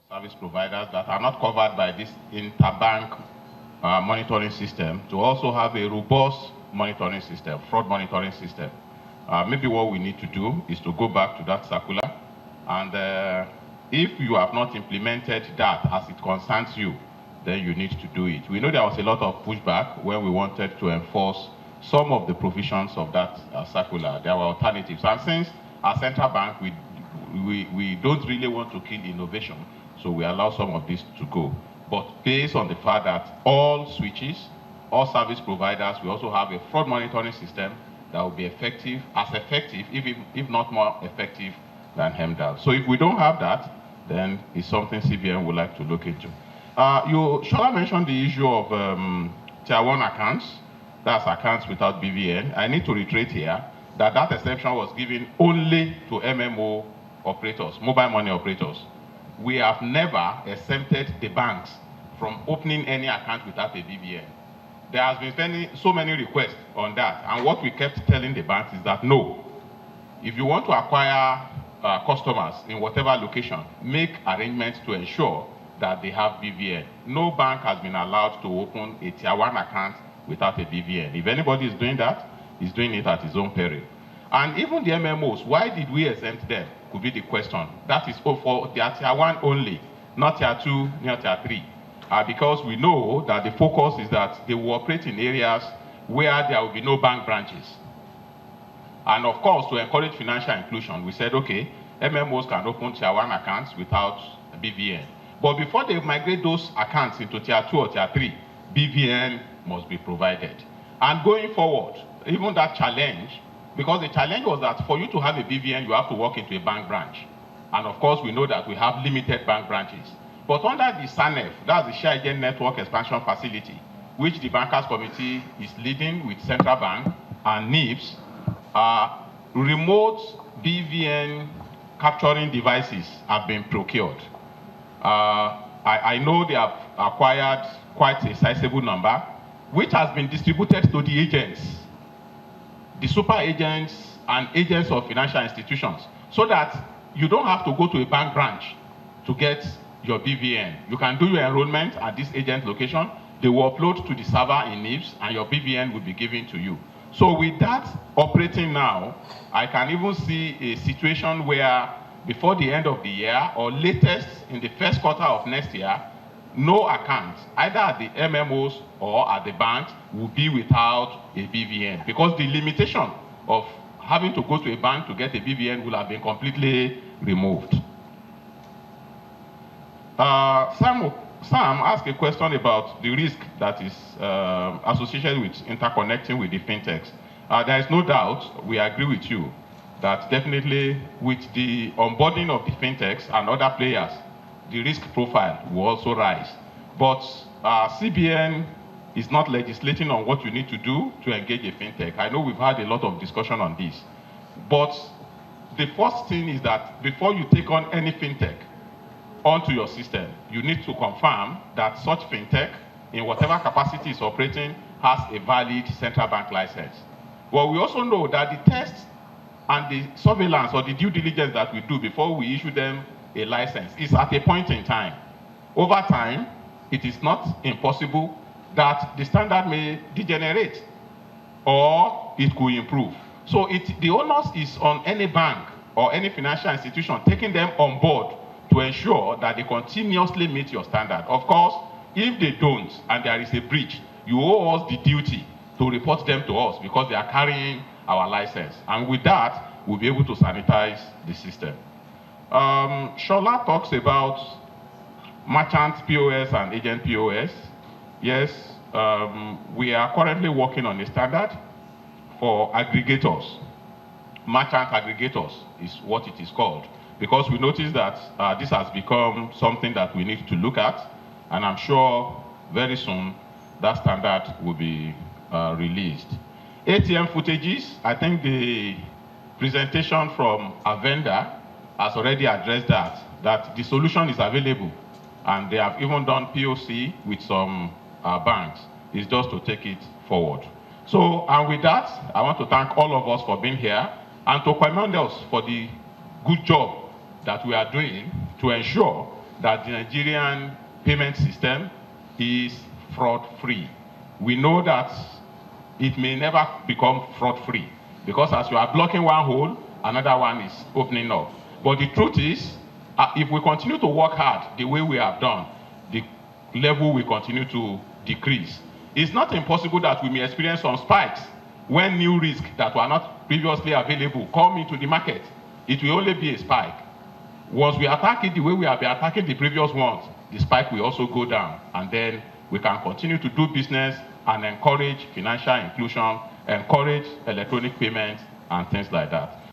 service providers that are not covered by this interbank monitoring system to also have a robust monitoring system, fraud monitoring system. Maybe what we need to do is to go back to that circular, and if you have not implemented that as it concerns you, then you need to do it. We know there was a lot of pushback when we wanted to enforce some of the provisions of that circular. There were alternatives, and since as central bank, we don't really want to kill innovation, so we allow some of this to go. But based on the fact that all switches, all service providers, we also have a fraud monitoring system that will be effective, if not more effective than HEMDAL. So if we don't have that, then it's something CBN would like to look into. Shola mentioned the issue of Tier 1 accounts, that's accounts without BVN. I need to reiterate here that that exception was given only to MMO operators, mobile money operators. We have never exempted the banks from opening any account without a BVN. There has been so many requests on that, and what we kept telling the banks is that no, if you want to acquire customers in whatever location, make arrangements to ensure that they have BVN. No bank has been allowed to open a Tier 1 account without a BVN. If anybody is doing that, he's doing it at his own peril. And even the MMOs, why did we exempt them? Could be the question. That is for their Tier 1 only, not Tier 2, not Tier 3. Because we know that the focus is that they will operate in areas where there will be no bank branches. And of course, to encourage financial inclusion, we said, okay, MMOs can open Tier 1 accounts without BVN. But before they migrate those accounts into Tier 2 or Tier 3, BVN must be provided. And going forward, even that challenge, because the challenge was that for you to have a BVN, you have to walk into a bank branch. And of course, we know that we have limited bank branches. But under the SANEF, that's the Share Agent Network Expansion Facility, which the Bankers Committee is leading with Central Bank and NIPS, remote BVN capturing devices have been procured. I know they have acquired quite a sizable number, which has been distributed to the agents, the super agents and agents of financial institutions, so that you don't have to go to a bank branch to get your BVN. You can do your enrollment at this agent location. They will upload to the server in NIPS, and your BVN will be given to you. So with that operating now, I can even see a situation where before the end of the year or latest in the first quarter of next year, no account, either at the MMOs or at the banks, will be without a BVN, because the limitation of having to go to a bank to get a BVN will have been completely removed. Sam asked a question about the risk that is associated with interconnecting with the fintechs. There is no doubt, we agree with you, that definitely with the onboarding of the fintechs and other players, the risk profile will also rise. But CBN is not legislating on what you need to do to engage a fintech. I know we've had a lot of discussion on this. But the first thing is that before you take on any fintech onto your system, you need to confirm that such fintech, in whatever capacity is operating, has a valid central bank license. But we also know that the tests and the surveillance or the due diligence that we do before we issue them a license is at a point in time. Over time, it is not impossible that the standard may degenerate or it could improve. So the onus is on any bank or any financial institution taking them on board to ensure that they continuously meet your standard. Of course, if they don't and there is a breach, you owe us the duty to report them to us because they are carrying our license. And with that, we'll be able to sanitize the system. Shola talks about merchant POS and agent POS. Yes, we are currently working on a standard for aggregators. Merchant aggregators is what it is called, because we noticed that this has become something that we need to look at, and I'm sure very soon that standard will be released. ATM footages, I think the presentation from a vendor has already addressed that the solution is available, and they have even done POC with some banks. It's just to take it forward. So, and with that, I want to thank all of us for being here, and to commend us for the good job that we are doing to ensure that the Nigerian payment system is fraud-free. We know that it may never become fraud-free, because as you are blocking one hole, another one is opening up. But the truth is, if we continue to work hard the way we have done, the level will continue to decrease. It's not impossible that we may experience some spikes when new risks that were not previously available come into the market. It will only be a spike. Once we attack it the way we have been attacking the previous ones, the spike will also go down, and then we can continue to do business and encourage financial inclusion, encourage electronic payments, and things like that.